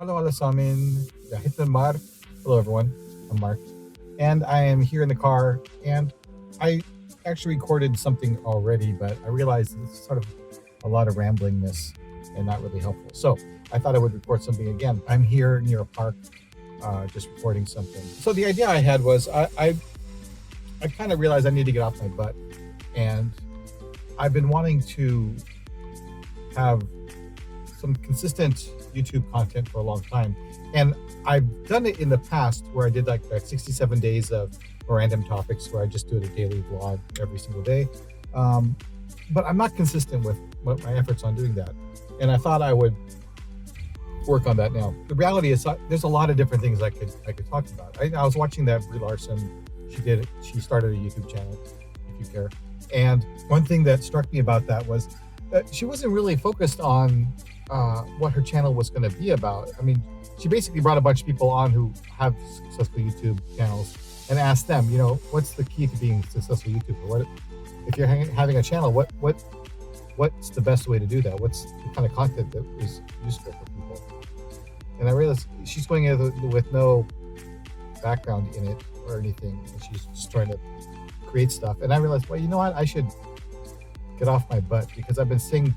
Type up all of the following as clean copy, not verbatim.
Hello, Alasamin. Hit the mud. Hello, everyone. I'm Mark, and I am here in the car. And I actually recorded something already, but I realized it's sort of a lot of ramblingness and not really helpful. So I thought I would record something again. I'm here near a park, just recording something. So the idea I had was I kind of realized I need to get off my butt, and I've been wanting to have some consistent YouTube content for a long time. And I've done it in the past where I did like 67 days of MoRandom topics where I just do a daily vlog every single day. But I'm not consistent with my efforts on doing that. And I thought I would work on that now. The reality is there's a lot of different things I could talk about. I was watching that Brie Larson. She started a YouTube channel, if you care. And one thing that struck me about that was that she wasn't really focused on what her channel was going to be about. I mean, she basically brought a bunch of people on who have successful YouTube channels and asked them, what's the key to being a successful YouTuber? What if you're having a channel? What's the best way to do that? What's the kind of content that is useful for people? And I realized she's going in with no background in it or anything, and she's just trying to create stuff. And I realized, well, you know what? I should get off my butt, because I've been saying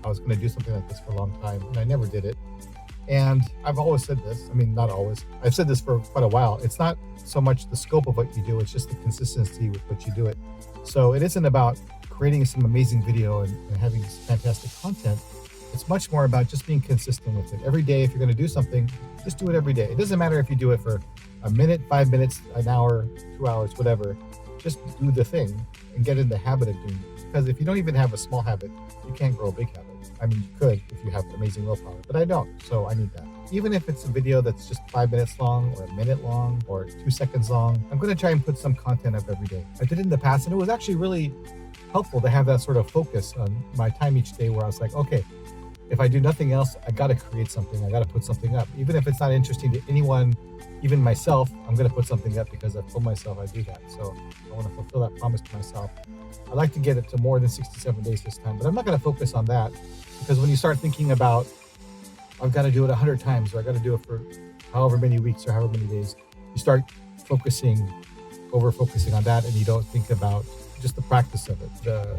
I was going to do something like this for a long time, and I never did it. And I've always said this. I mean, not always. I've said this for quite a while. It's not so much the scope of what you do, it's just the consistency with which you do it. So it isn't about creating some amazing video and having this fantastic content. It's much more about just being consistent with it. Every day, if you're going to do something, just do it every day. It doesn't matter if you do it for a minute, 5 minutes, an hour, 2 hours, whatever. Just do the thing and get in the habit of doing it. Because if you don't even have a small habit, you can't grow a big habit. I mean, you could if you have amazing willpower, but I don't, so I need that. Even if it's a video that's just 5 minutes long or a minute long or 2 seconds long, I'm going to try and put some content up every day. I did it in the past, and it was actually really helpful to have that sort of focus on my time each day, where I was like, okay, if I do nothing else, I got to create something. I got to put something up. Even if it's not interesting to anyone, even myself, I'm going to put something up because I've told myself I do that. So I want to fulfill that promise to myself. I'd like to get it to more than 67 days this time, but I'm not going to focus on that, because when you start thinking about, I've got to do it 100 times, or I got to do it for however many weeks or however many days, you start over focusing on that, and you don't think about just the practice of it, the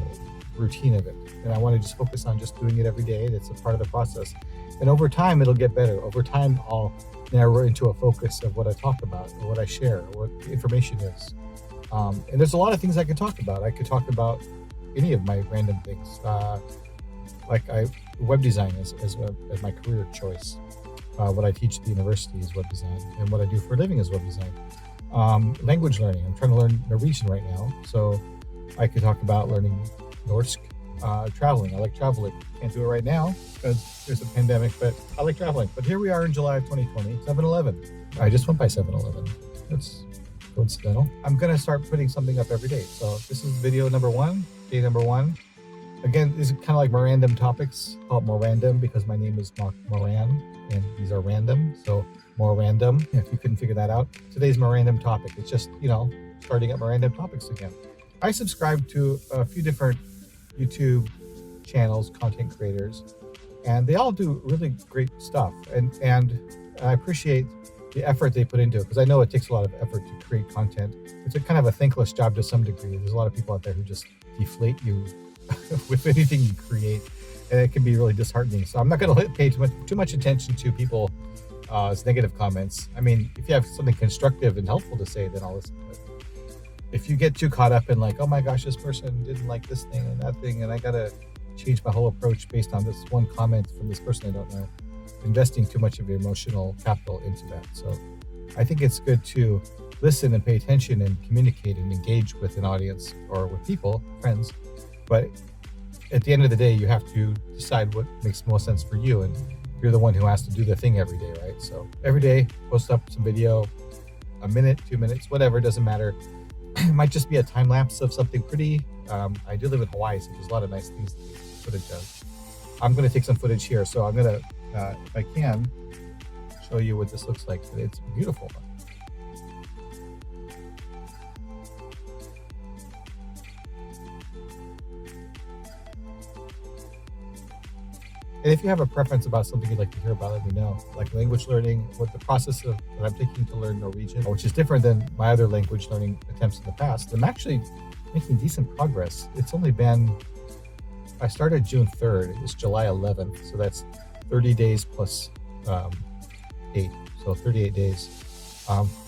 routine of it. And I want to just focus on just doing it every day. That's a part of the process. And over time, it'll get better. Over time, I'll narrow into a focus of what I talk about, or what I share, or what the information is. And there's a lot of things I could talk about. I could talk about any of my random things. Web design as my career choice. What I teach at the university is web design, and what I do for a living is web design. Language learning. I'm trying to learn Norwegian right now, so I could talk about learning Norsk. Traveling. I like traveling. Can't do it right now because there's a pandemic, but I like traveling. But here we are in July of 2020, 7-Eleven. I just went by 7-Eleven. That's coincidental. I'm going to start putting something up every day. So this is video number 1, day number 1. Again, this is kind of like MoRandom topics. I call it MoRandom because my name is Mark Moran, and these are random. So MoRandom, if you couldn't figure that out. Today's MoRandom topic. It's just, starting up MoRandom topics again. I subscribe to a few different YouTube channels, content creators, and they all do really great stuff. And I appreciate the effort they put into it, because I know it takes a lot of effort to create content. It's a kind of a thankless job to some degree. There's a lot of people out there who just deflate you with anything you create, and it can be really disheartening. So I'm not going to pay too much attention to people's negative comments. I mean, if you have something constructive and helpful to say, then I'll listen to it. If you get too caught up in like, oh my gosh, this person didn't like this thing and that thing, and I got to change my whole approach based on this one comment from this person I don't know, investing too much of your emotional capital into that. So I think it's good to listen and pay attention and communicate and engage with an audience or with people, friends. But at the end of the day, you have to decide what makes most sense for you. And you're the one who has to do the thing every day, right? So every day, post up some video, a minute, 2 minutes, whatever, doesn't matter. It might just be a time lapse of something pretty. I do live in Hawaii, so there's a lot of nice things footage of. I'm going to take some footage here, so I'm going to, if I can, show you what this looks like. It's beautiful. And if you have a preference about something you'd like to hear about, let me know. Like language learning, what the process of that I'm taking to learn Norwegian, which is different than my other language learning attempts in the past. I'm actually making decent progress. It's only been, I started June 3rd. It's July 11th. So that's 30 days plus 8. So 38 days.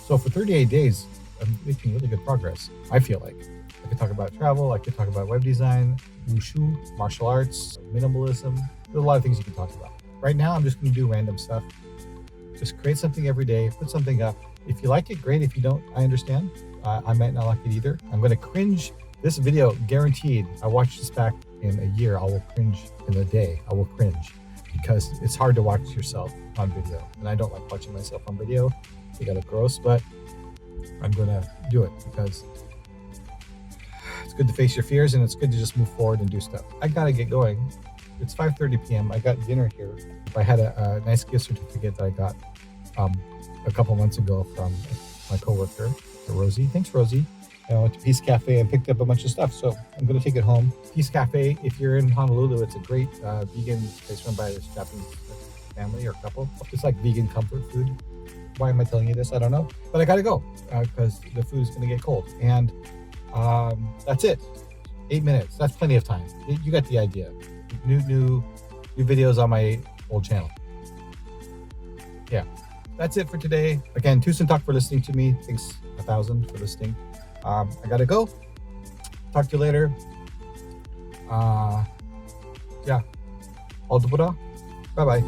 So for 38 days, I'm making really good progress, I feel like. I could talk about travel, I could talk about web design, wushu, martial arts, minimalism. There's a lot of things you can talk about. Right now, I'm just going to do random stuff. Just create something every day, put something up. If you like it, great. If you don't, I understand. I might not like it either. I'm going to cringe. This video, guaranteed, I watch this back in a year, I will cringe in a day. I will cringe because it's hard to watch yourself on video. And I don't like watching myself on video. It's kind of gross, but I'm going to do it because it's good to face your fears and it's good to just move forward and do stuff. I got to get going. It's 5:30 p.m. I got dinner here. I had a nice gift certificate that I got a couple months ago from my coworker, Rosie. Thanks, Rosie. I went to Peace Cafe and picked up a bunch of stuff, so I'm going to take it home. Peace Cafe, if you're in Honolulu, it's a great vegan place run by this Japanese family or couple. It's like vegan comfort food. Why am I telling you this? I don't know. But I got to go because the food is going to get cold. And that's it. 8 minutes. That's plenty of time. You got the idea. New videos on my old channel. Yeah, that's it for today. Again, Tusen talk for listening to me. Thanks 1,000 for listening. I gotta go. Talk to you later. Yeah. All the Buddha. Bye bye.